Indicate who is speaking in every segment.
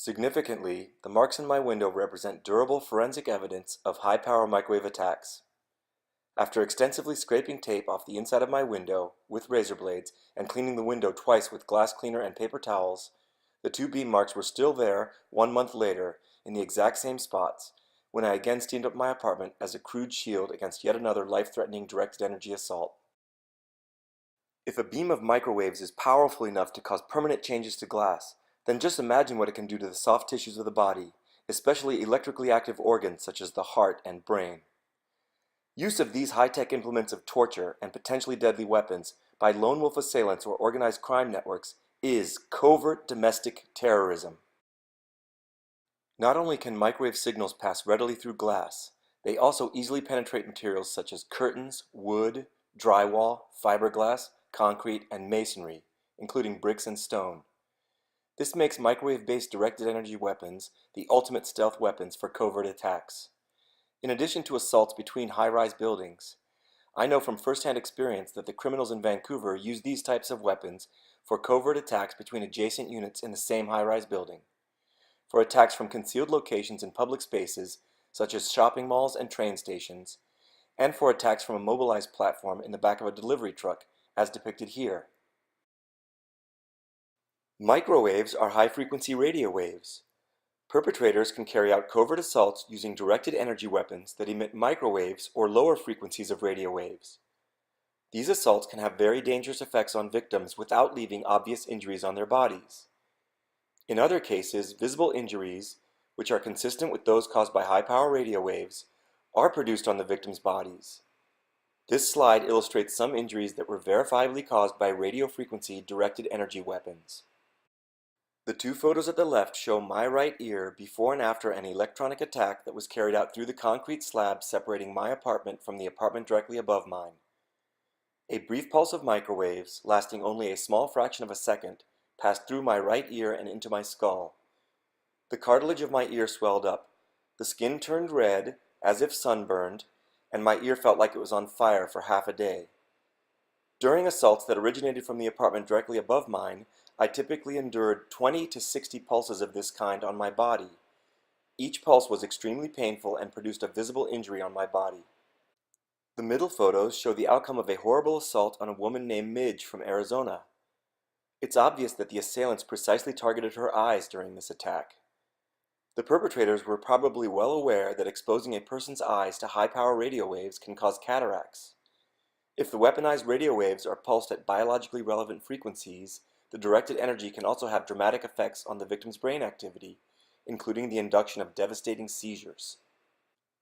Speaker 1: Significantly, the marks in my window represent durable forensic evidence of high-power microwave attacks. After extensively scraping tape off the inside of my window with razor blades and cleaning the window twice with glass cleaner and paper towels, the two beam marks were still there 1 month later in the exact same spots when I again steamed up my apartment as a crude shield against yet another life-threatening directed energy assault. If a beam of microwaves is powerful enough to cause permanent changes to glass, then just imagine what it can do to the soft tissues of the body, especially electrically active organs such as the heart and brain. Use of these high-tech implements of torture and potentially deadly weapons by lone wolf assailants or organized crime networks is covert domestic terrorism. Not only can microwave signals pass readily through glass, they also easily penetrate materials such as curtains, wood, drywall, fiberglass, concrete, and masonry, including bricks and stone. This makes microwave-based directed energy weapons the ultimate stealth weapons for covert attacks. In addition to assaults between high-rise buildings, I know from first-hand experience that the criminals in Vancouver use these types of weapons for covert attacks between adjacent units in the same high-rise building, for attacks from concealed locations in public spaces such as shopping malls and train stations, and for attacks from a mobilized platform in the back of a delivery truck, as depicted here. Microwaves are high-frequency radio waves. Perpetrators can carry out covert assaults using directed energy weapons that emit microwaves or lower frequencies of radio waves. These assaults can have very dangerous effects on victims without leaving obvious injuries on their bodies. In other cases, visible injuries, which are consistent with those caused by high-power radio waves, are produced on the victims' bodies. This slide illustrates some injuries that were verifiably caused by radio frequency directed energy weapons. The two photos at the left show my right ear before and after an electronic attack that was carried out through the concrete slab separating my apartment from the apartment directly above mine. A brief pulse of microwaves, lasting only a small fraction of a second, passed through my right ear and into my skull. The cartilage of my ear swelled up, the skin turned red, as if sunburned, and my ear felt like it was on fire for half a day. During assaults that originated from the apartment directly above mine, I typically endured 20 to 60 pulses of this kind on my body. Each pulse was extremely painful and produced a visible injury on my body. The middle photos show the outcome of a horrible assault on a woman named Midge from Arizona. It's obvious that the assailants precisely targeted her eyes during this attack. The perpetrators were probably well aware that exposing a person's eyes to high-power radio waves can cause cataracts. If the weaponized radio waves are pulsed at biologically relevant frequencies, the directed energy can also have dramatic effects on the victim's brain activity, including the induction of devastating seizures.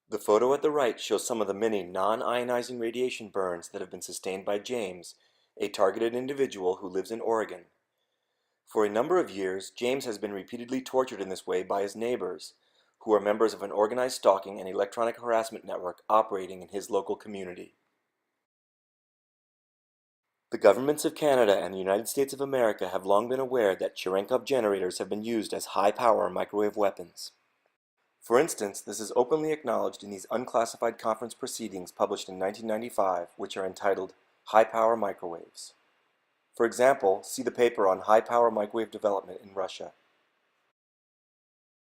Speaker 1: The photo at the right shows some of the many non-ionizing radiation burns that have been sustained by James, a targeted individual who lives in Oregon. For a number of years, James has been repeatedly tortured in this way by his neighbors, who are members of an organized stalking and electronic harassment network operating in his local community. The governments of Canada and the United States of America have long been aware that Cherenkov generators have been used as high-power microwave weapons. For instance, this is openly acknowledged in these unclassified conference proceedings published in 1995, which are entitled High-Power Microwaves. For example, see the paper on high-power microwave development in Russia.